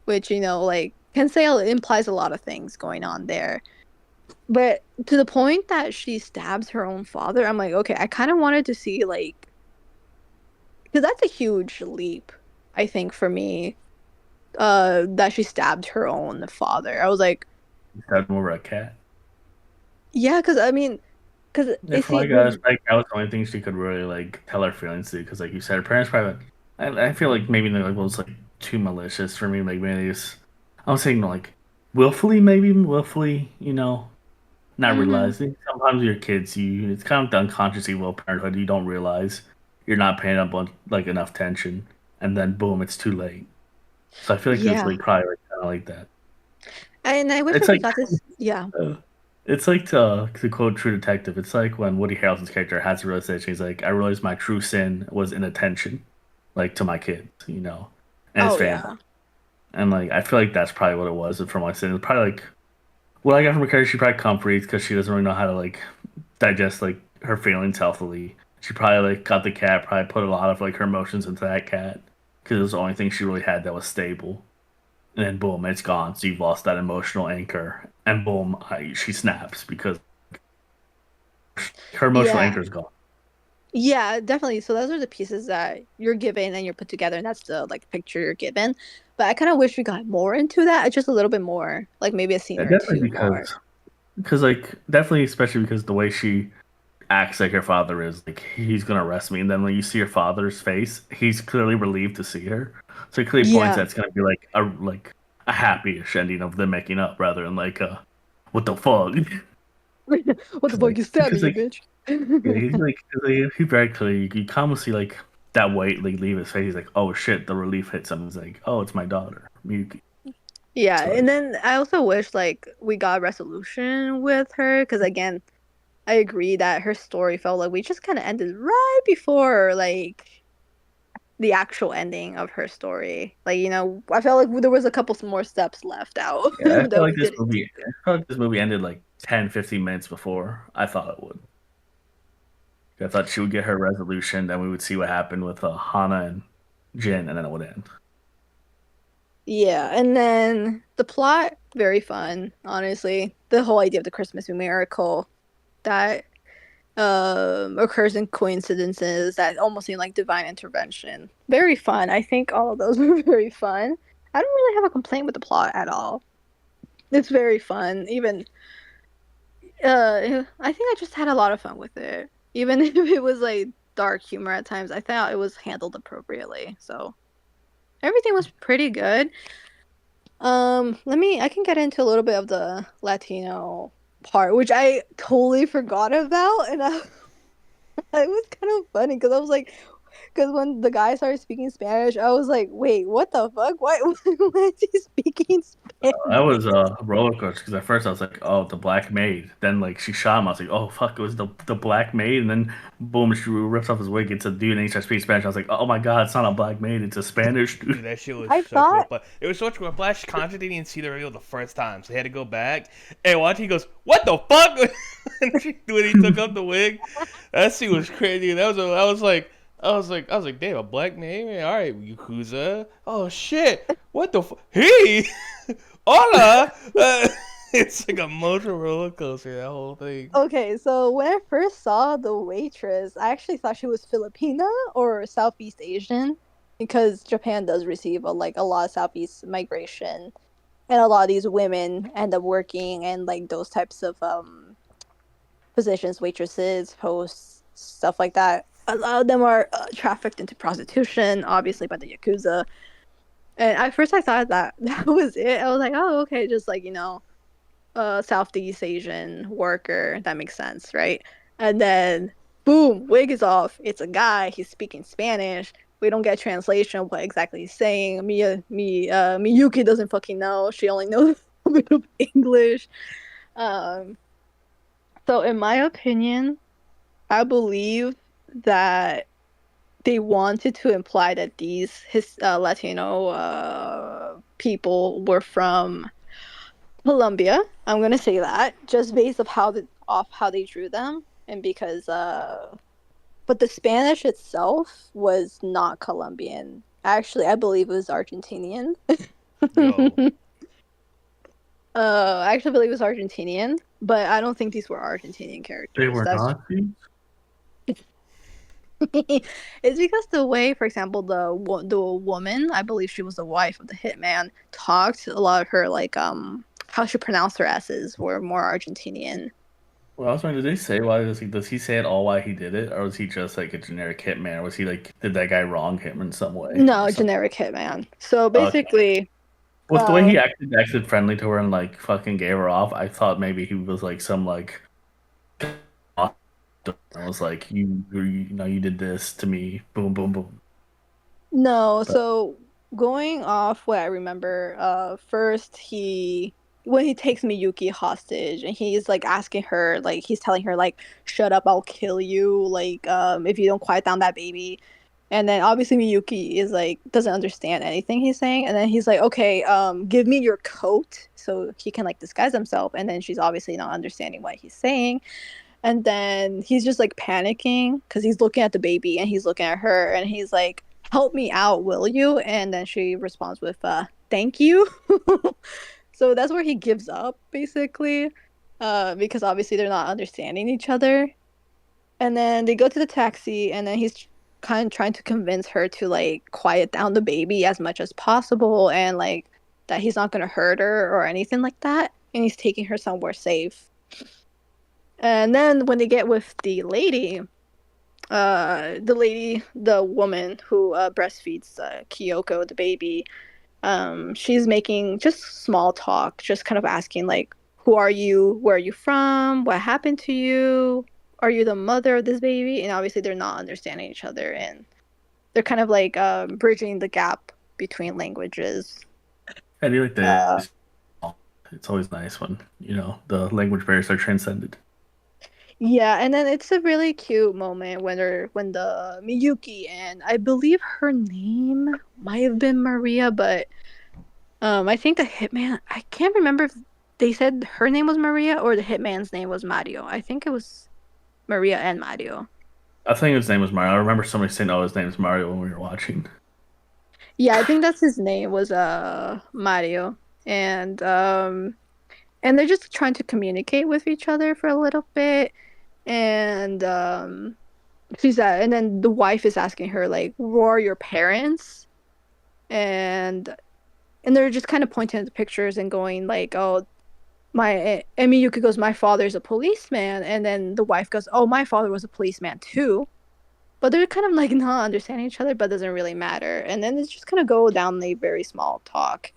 which like can say implies a lot of things going on there. But to the point that she stabs her own father, I'm like, okay, I kind of wanted to see like because that's a huge leap, I think for me. That she stabbed her own father. I was like, That's more of a cat. yeah, because I mean, because Yeah, is from he my guys, when like that was the only thing she could really like tell her feelings to. Because, like you said, her parents probably. I feel like maybe they like was like too malicious for me. Like maybe they just, I'm saying like willfully, not mm-hmm. realizing. Sometimes your kids, it's kind of the unconscious evil of parenthood. You don't realize you're not paying up on like enough tension, and then boom, it's too late. So I feel like it's Yeah. like probably like, kind of like that. And I wish It's that we like got this. Yeah. uh, it's like to quote True Detective. It's like when Woody Harrelson's character has a realization. He's like, I realized my true sin was inattention, like to my kids, and his Oh family. yeah. And like I feel like that's probably what it was for my sin. It's probably like what I got from her character. She probably comforts because she doesn't really know how to like digest like her feelings healthily. She probably like got the cat. Probably put a lot of like her emotions into that cat because it was the only thing she really had that was stable. And then boom, it's gone. So you've lost that emotional anchor, and boom, she snaps because her emotional Yeah. anchor is gone. Yeah, definitely. So those are the pieces that you're given and you're put together, and that's the like picture you're given. But I kind of wish we got more into that, just a little bit more, like maybe a scene Yeah, or definitely two more. because like definitely especially because the way she acts like her father is like he's gonna arrest me, and then when you see her father's face, he's clearly relieved to see her. So it clearly points Yeah. that it's gonna be like a happy-ish ending of them making up rather than like what the fuck. What the fuck you stabbing Because you, like bitch? yeah, he's like 'cause, like, he very clearly you kind of see like that weight like leave his face. He's like, oh shit, the relief hits him. He's like, oh, it's my daughter, Miyuki. Yeah, So and then I also wish like we got resolution with her because again, I agree that her story felt like we just kind of ended right before like the actual ending of her story. Like, I felt like there was a couple some more steps left out yeah, I feel that like we didn't get to. I feel like this movie ended like 10, 15 minutes before I thought it would. I thought she would get her resolution, then we would see what happened with Hana and Jin, and then it would end. Yeah, and then the plot, very fun, honestly. The whole idea of the Christmas miracle that occurs in coincidences that almost seem like divine intervention. Very fun. I think all of those were very fun. I don't really have a complaint with the plot at all. It's very fun. Even I think I just had a lot of fun with it. Even if it was like dark humor at times, I thought it was handled appropriately. So everything was pretty good. I can get into a little bit of the Latino part, which I totally forgot about, and it was kind of funny because I was like, because when the guy started speaking Spanish, I was like, wait, what the fuck? Why, why is he speaking That was Spanish? a roller coaster because at first I was like, "Oh, the black maid." Then like she shot him. I was like, "Oh fuck!" It was the black maid, and then boom, she rips off his wig. It's a dude, and he starts speaking Spanish. I was like, "Oh my god, it's not a black maid. It's a Spanish dude." Dude, that shit was I such a thought, but it was such a flash content. They didn't see the reveal the first time, so they had to go back and watch. He goes, "What the fuck?" when he took up the wig, that scene was crazy. I was like, I was like, they have a black name. Yeah, all right, Yakuza. Oh shit! What the? Hey, hola! It's like a emotional roller coaster. That whole thing. Okay, so when I first saw the waitress, I actually thought she was Filipina or Southeast Asian because Japan does receive a lot of Southeast migration, and a lot of these women end up working in like those types of positions, waitresses, hosts, stuff like that. A lot of them are trafficked into prostitution, obviously by the yakuza. And at first, I thought that that was it. I was like, oh, okay, just like Southeast Asian worker. That makes sense, right? And then, boom, wig is off. It's a guy. He's speaking Spanish. We don't get a translation of what exactly he's saying. Miyuki doesn't fucking know. She only knows a bit of English. Um, so in my opinion, I believe that they wanted to imply that these his Latino people were from Colombia. I'm gonna say that just based off how they drew them, and because but the Spanish itself was not Colombian. Actually, I believe it was Argentinian. Yo, I actually believe it was Argentinian, but I don't think these were Argentinian They characters. were That's Nazis. it's because the way, for example, the woman, I believe she was the wife of the hitman, talked a lot of her how she pronounced her s's were more Argentinian. Well, I was wondering, did they say why does he say at all why he did it, or was he just like a generic hitman, or was he like did that guy wrong him in some way or No, something? generic hitman. So Okay. basically, With the way uh, he acted friendly to her and like fucking gave her off, I thought maybe he was like some like I was like you did this to me, boom boom boom. no, But so going off what I remember, first he when he takes Miyuki hostage and he's like asking her, like he's telling her like, shut up, I'll kill you, like, if you don't quiet down that baby. And then obviously Miyuki is like doesn't understand anything he's saying, and then he's like, okay, give me your coat so he can like disguise himself. And then she's obviously not understanding what he's saying. And then he's just like panicking because he's looking at the baby and he's looking at her and he's like, help me out, will you? And then she responds with, thank you. So that's where he gives up, basically, because obviously they're not understanding each other. And then they go to the taxi and then he's kind of trying to convince her to like quiet down the baby as much as possible and like that he's not going to hurt her or anything like that. And he's taking her somewhere safe. And then when they get with the woman who breastfeeds Kyoko, the baby, she's making just small talk, just kind of asking like, "Who are you? Where are you from? What happened to you? Are you the mother of this baby?" And obviously, they're not understanding each other, and they're kind of like bridging the gap between languages. I do like the Uh, it's always nice when the language barriers are transcended. yeah, and then it's a really cute moment when the Miyuki and I believe her name might have been Maria, but I think the hitman, I can't remember if they said her name was Maria or the hitman's name was Mario. I think it was Maria and Mario. I think his name was Mario. I remember somebody saying, "Oh, his name is Mario" when we were watching. Yeah, I think that's his name was Mario. And and they're just trying to communicate with each other for a little bit. And and then the wife is asking her like, "Who are your parents?" And they're just kind of pointing at the pictures and going like, "Oh, my Emi Yuki goes, my father's a policeman," and then the wife goes, "Oh, my father was a policeman too." But they're kind of like not understanding each other, but it doesn't really matter. And then it's just kind of go down a very small talk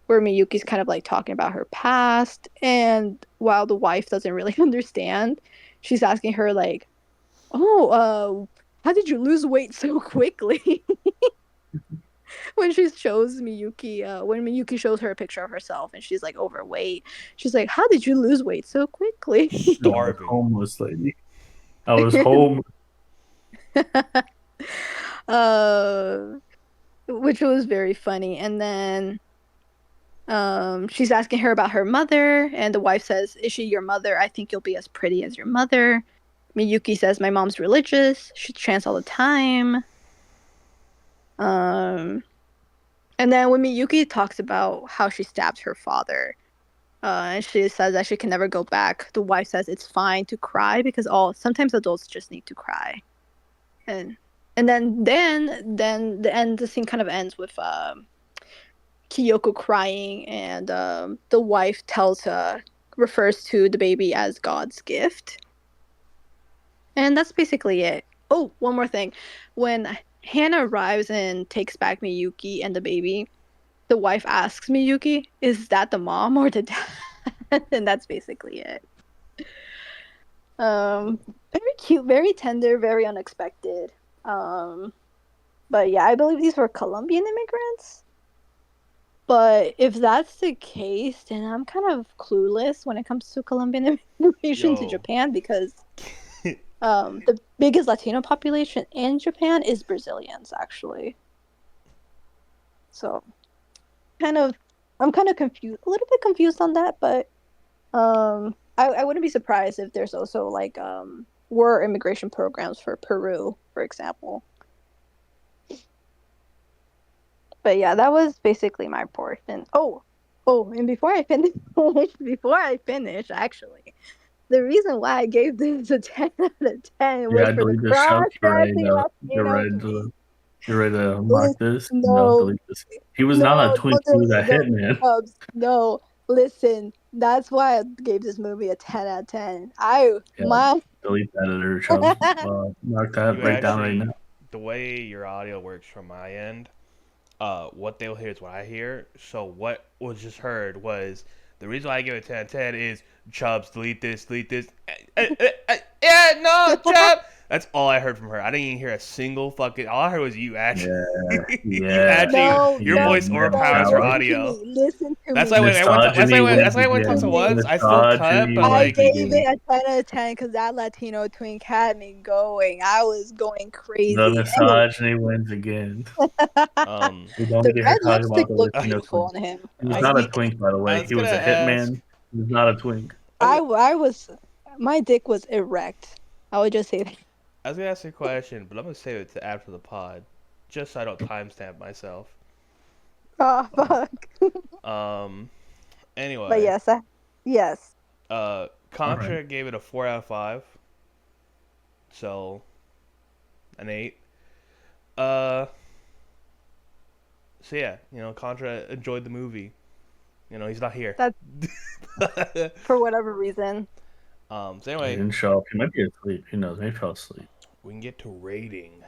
where Miyuki's kind of like talking about her past, and while the wife doesn't really understand, she's asking her like, "Oh, how did you lose weight so quickly?" When she shows Miyuki, when Miyuki shows her a picture of herself and she's like overweight, she's like, "How did you lose weight so quickly?" No, I was starving. homeless, lady. I was home. uh, which was very funny. And then she's asking her about her mother, and the wife says, "Is she your mother? I think you'll be as pretty as your mother." Miyuki says my mom's religious. She chants all the time. Um, and then when Miyuki talks about how she stabbed her father, and she says that she can never go back, the wife says it's fine to cry because sometimes adults just need to cry. And the scene kind of ends with Kyoko crying, and the wife refers to the baby as God's gift. And that's basically it. Oh, one more thing. When Hannah arrives and takes back Miyuki and the baby, the wife asks Miyuki, "Is that the mom or the dad?" And that's basically it. Very cute, very tender, very unexpected. But yeah, I believe these were Colombian immigrants. But if that's the case, then I'm kind of clueless when it comes to Colombian immigration to Yo. Japan because the biggest Latino population in Japan is Brazilians, actually. So, kind of, I'm kind of confused, a little bit confused on that, but I wouldn't be surprised if there's also like war immigration programs for Peru, for example. But yeah, that was basically my portion. And before I finish, actually, the reason why I gave this a 10 out of 10 Yeah, was I for the deleted this Chubs. contrasting You're Latino ready twink. to you're ready to mark this. No, No, delete this. He was not a no, twink. don't He was delete a no hitman. Chubs. No, listen, that's why I gave this movie a 10 out of 10. I Yeah, my delete that editor, Chubs. Mark that You right down right actually, now. the way your audio works from my end, what they'll hear is what I hear. So what was just heard was the reason why I give it 10 out of 10 is Chubs, delete this, delete this. Yeah, no, Chub. That's all I heard from her. I didn't even hear a single fucking. All I heard was you actually. Yeah, You yeah, actually, No, your yeah, no, voice yeah. no, overpowers That her was listen to audio. me. Listen to That's why me. when I went to that's why misogyny when that's wins why I went to Listen Tulsa to again. me. was I still cut, Misogyny but I wins like gave again. it a 10 out of 10 because that Latino twink had me going. I was going The crazy. Anyway, misogyny wins again. um We don't the need to hear red talk lipstick about the looked Latino beautiful twink. on him. He was I, not a he, twink, by the I way. was He gonna was a ask hitman. He was not a twink. I was, my dick was erect. I would just say that. I was gonna ask you a question, but I'm gonna save it to after the pod, just so I don't timestamp myself. Oh, fuck. Um. But Anyway, yes, yes. All right. Contra gave it a 4 out of 5, so an 8. Uh. So yeah, Contra enjoyed the movie. He's not here. That's for whatever reason. So He anyway, didn't show up. He might be asleep. Who knows? Maybe he fell asleep. we can get to rating.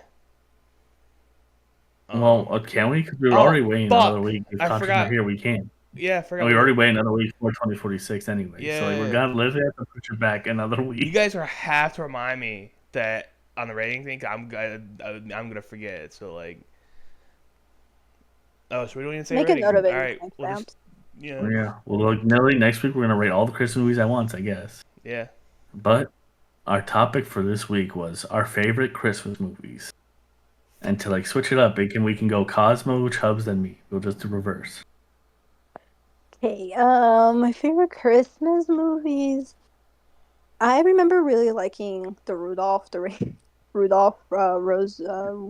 Well, Um. can we? Because we were Oh already waiting another fuck! week. If I Contra's not forgot. here, we can. Yeah, I And forgot we we already were. waited another week for 2046 anyway. So like, we're Yeah. gonna literally have to push it back another You week. guys are have to remind me that on the rating thing. I'm gonna forget it. So like. Oh, so we don't even say Make a note rating. of All it in right, we'll just timestamps. yeah, Yeah. Well, look, Nelly, next week we're gonna rate all the Christmas movies at once, I guess. yeah. But our topic for this week was our favorite Christmas movies. And to like switch it up, we can go Cosmo, Chubbs, then me. We'll just do reverse. Okay, my favorite Christmas movies. I remember really liking the Rudolph Rose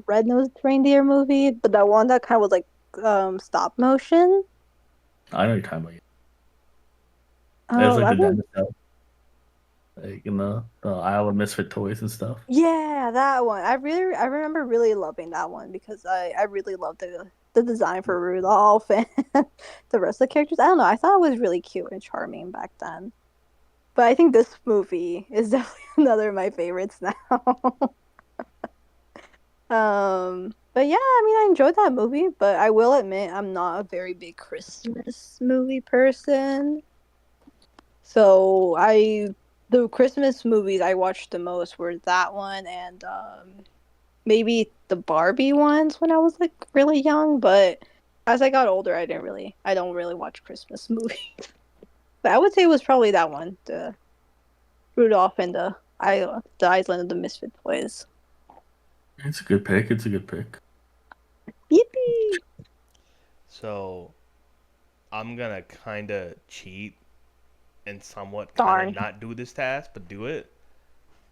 Red-Nosed Reindeer movie, but that one that kind of was like stop motion. I know you're talking about. It was Oh, like I the think dinosaur, like in the aisle of misfit toys and stuff. yeah, that one. I remember really loving that one because I really loved the design for Rudolph and the rest of the characters. I don't know. I thought it was really cute and charming back then. But I think this movie is definitely another of my favorites now. But yeah, I mean, I enjoyed that movie, but I will admit I'm not a very big Christmas movie person. So the Christmas movies I watched the most were that one and maybe the Barbie ones when I was like really young, but as I got older, I don't really watch Christmas movies. But I would say it was probably that one, the Rudolph and the Island of the Misfit Toys. It's a good pick. It's a good pick. Yippee! So I'm gonna kind of cheat and somewhat kind of Darn. not do this task, but do it.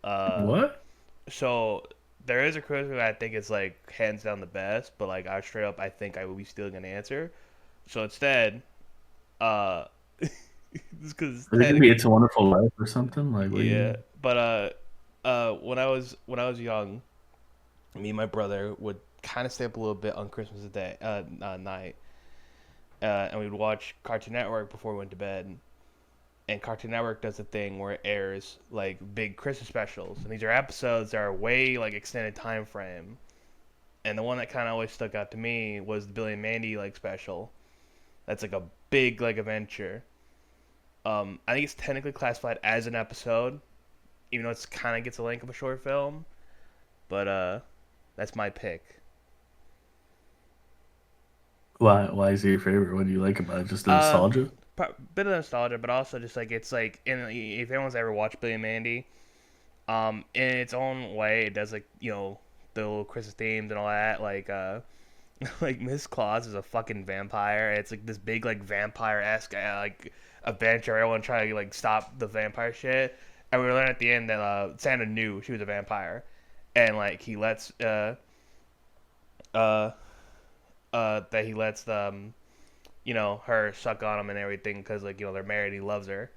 Uh, What? so there is a Christmas movie I think is like hands down the best, but like I straight up I think I will be stealing an answer. So instead, uh, because Is it gonna be technically, It's a Wonderful Life or something? Like, what do you yeah. mean? But when I was young, me and my brother would kind of stay up a little bit on Christmas Day night, and we'd watch Cartoon Network before we went to bed. And Cartoon Network does a thing where it airs like big Christmas specials, and these are episodes that are way like extended time frame. And the one that kind of always stuck out to me was the Billy and Mandy like special. That's like a big like adventure. I think it's technically classified as an episode, even though it's kind of gets a length of a short film. But that's my pick. Why is it your favorite? What do you like about it? Just the Um, nostalgia? bit of nostalgia, but also just like it's like if anyone's ever watched Billy and Mandy, in its own way, it does like the little Christmas themes and all that. Like like Miss Claus is a fucking vampire. It's like this big like vampire esque like adventure. Everyone trying to like stop the vampire shit, and we learn at the end that Santa knew she was a vampire, and like he lets uh that he lets her suck on him and everything because like they're married. He loves her.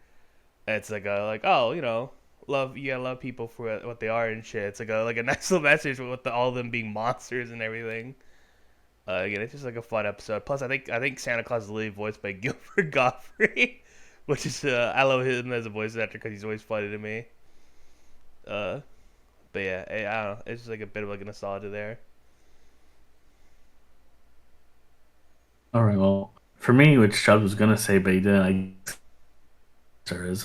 And it's like oh love you gotta love people for what they are and shit. It's like a nice little message with all of them being monsters and everything. Again, it's just like a fun episode. Plus, I think Santa Claus is literally voiced by Gilbert Godfrey, which is I love him as a voice actor because he's always funny to me. Uh, but yeah, I don't know. It's just like a bit of like a nostalgia there. All right, well, for me, which Chubs was gonna say, but he didn't, I guess there is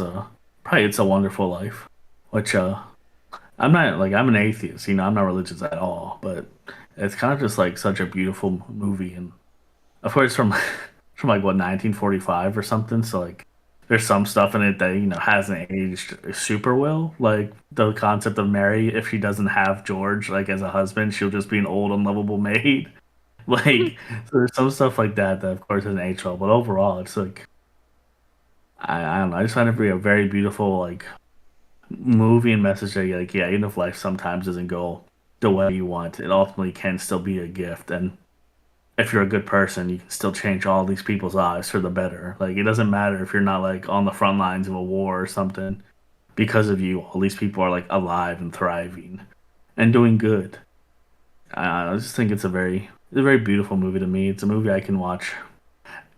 probably It's a Wonderful Life, which I'm not like I'm an atheist, I'm not religious at all, but it's kind of just like such a beautiful movie, and of course from from like what 1945 or something, so like there's some stuff in it that hasn't aged super well, like the concept of Mary, if she doesn't have George like as a husband, she'll just be an old unlovable maid. Like, so there's some stuff like that that of course isn't age well, but overall it's like I don't know, I just find it to be a very beautiful like movie and message that like, yeah, even if life sometimes doesn't go the way you want, it ultimately can still be a gift. And if you're a good person, you can still change all these people's lives for the better. Like, it doesn't matter if you're not like on the front lines of a war or something. Because of you, all these people are like alive and thriving and doing good. I just think it's a very beautiful movie to me. It's a movie I can watch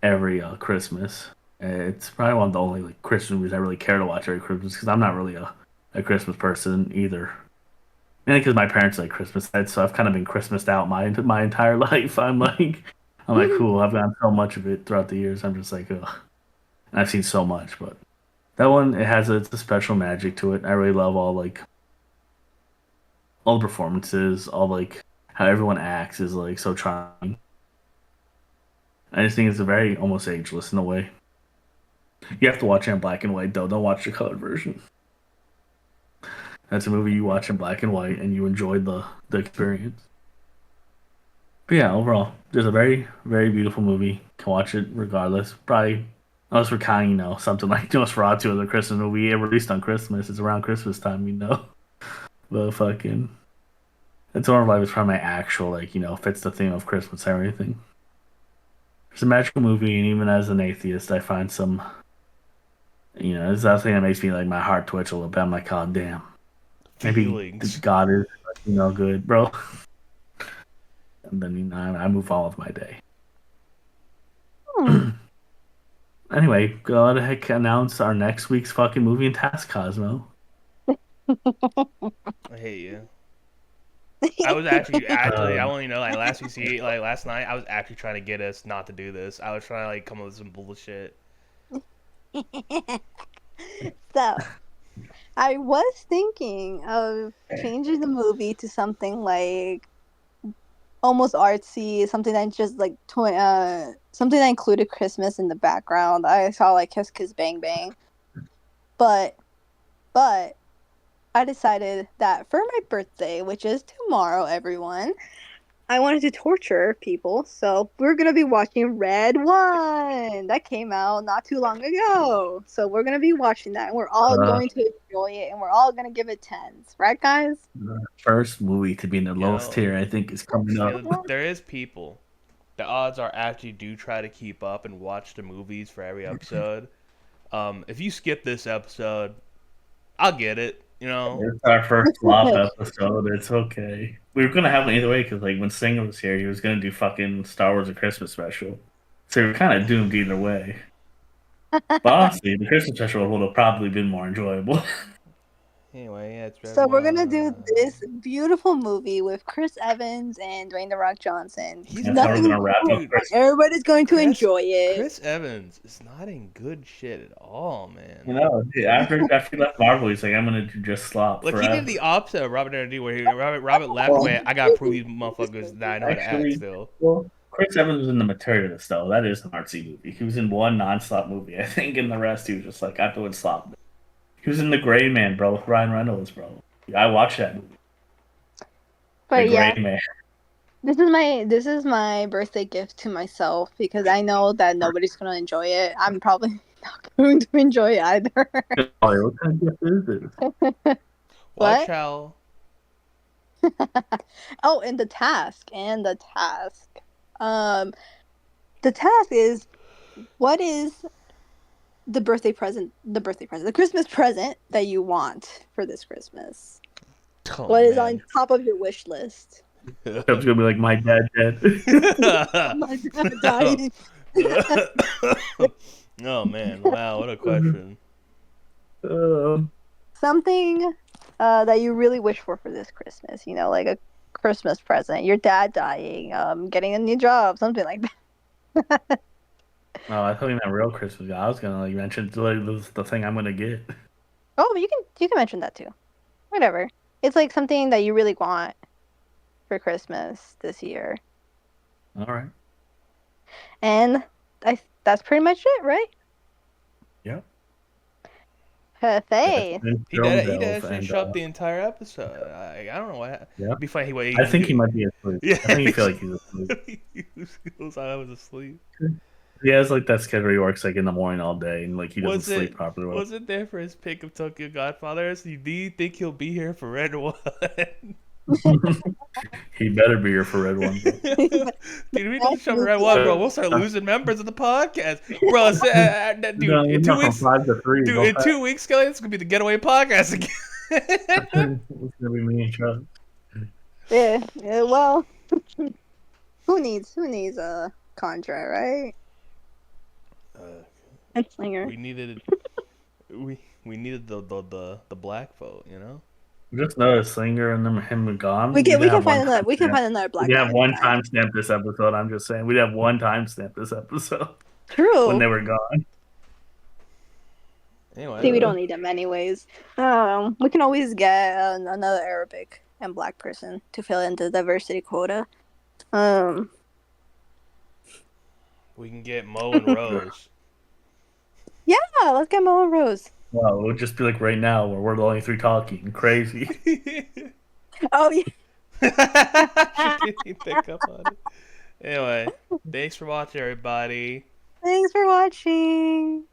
every Christmas. It's probably one of the only like Christmas movies I really care to watch every Christmas because I'm not really a Christmas person either. Mainly because my parents like Christmas heads, so I've kind of been Christmased out my entire life. I'm like, cool. I've gotten so much of it throughout the years. I'm just like, ugh. And I've seen so much, but that one it has it's a special magic to it. I really love all the performances, all like how everyone acts is like so charming. I just think it's a very almost ageless in a way. You have to watch it in black and white though. Don't watch the colored version. That's a movie you watch in black and white and you enjoy the experience. But yeah, overall, there's a very, very beautiful movie. Can watch it regardless. Probably, unless we're counting, something like Nosferatu as a Christmas movie released on Christmas. It's around Christmas time. But fucking, it's one of like, it's probably my actual, like, fits the theme of Christmas and everything. It's a magical movie, and even as an atheist, I find it's that thing that makes me, like, my heart twitch a little bit. I'm like, oh, damn. Maybe Feelings. God is, good, bro. And then, I move on with my day. Hmm. Anyway, go ahead announce our next week's fucking movie and task, Cosmo. I hate you. I was actually, I Uh, want you to know, like last we see, like last night, I was actually trying to get us not to do this. I was trying to like come up with some bullshit. So, I was thinking of changing the movie to something like almost artsy, something that just like something that included Christmas in the background. I saw like Kiss Kiss Bang Bang, but but I decided that for my birthday, which is tomorrow, everyone, I wanted to torture people, so we're gonna be watching Red One. That came out not too long ago. So we're gonna be watching that, and we're all Uh, going to enjoy it, and we're all gonna give it tens, right, guys? the first movie to be in the lowest Yo, tier, I think, is coming up. there is people. The odds are actually do try to keep up and watch the movies for every episode. If you skip this episode, I'll get it. You know, It's our first flop episode. It's okay. We were gonna have it either way because, like, when Singer was here, he was gonna do fucking Star Wars: A Christmas Special. So we are kind of doomed either way. But honestly, the Christmas Special would have probably been more enjoyable. anyway, yeah, it's Red So we're gonna do One. this beautiful movie with Chris Evans and Dwayne the Rock Johnson. He's That's how we're not, gonna wrap up dude. Christmas. Everybody's going to Chris, enjoy it. Chris Evans is not in good shit at all, man. You know, after he left Marvel, he's like, I'm gonna do just slop Like he forever. did the opposite of Robert Downey Jr., where Robert left away. I gotta prove these motherfuckers that I know how to act Actually, still. well, Chris Evans was in the Materialist, though. That is an artsy movie. He was in one non-slop movie, I think, and the rest he was just like, I'm doing slop. He was in The Gray Man, bro, with Ryan Reynolds, bro. I watched that movie. But The yeah, Gray Man. this is my birthday gift to myself because I know that nobody's gonna enjoy it. I'm probably not going to enjoy it either. Oh, what kind of gift is this? Watch What? how Oh, and the task. The task is, what is the the Christmas present that you want for this Christmas? oh, What is man. on top of your wish list? Chubb's gonna be like, my dad dead. Oh my God, dying. Oh man! Wow, what a question. Something that you really wish for this Christmas. You know, like a Christmas present. Your dad dying, getting a new job, something like that. No, I thought you meant real Christmas. I was gonna like mention like, the thing I'm gonna get. Oh, but you can mention that too. Whatever. It's like something that you really want for Christmas this year. All right. And that's pretty much it, right? Yep. Hey. He did actually show up the entire episode. I don't know what happened. Yeah. It'd be funny. I think he might be asleep. Yeah, I think he feel like he's asleep. I was asleep. He has like that schedule. He works like in the morning all day, and like he doesn't sleep properly. Was it there for his pick of Tokyo Godfathers? Do you think he'll be here for Red One? He better be here for Red One. Dude, we need to show Red One, bro. We'll start losing members of the podcast, bro. Dude, No, in not 2 from weeks, 5 to 3. dude, in 2 weeks, Skelly, it's gonna be the getaway podcast again. It's gonna be me and Chuck. Yeah. Well, who needs a contract, right? And Slinger. We needed the black vote, you know. Just noticed Slinger and him and gone. We can find another black. We have guy one next time. timestamp this episode. I'm just saying we'd have one timestamp this episode True. when they were gone. Anyway, I think we don't need them anyways. We can always get another Arabic and black person to fill in the diversity quota. we can get Mo and Rose. Yeah, let's get Mo and Rose. Well, it would just be like right now where we're the only 3 talking. Crazy. Oh yeah. She didn't pick up on it. Anyway, thanks for watching, everybody. Thanks for watching.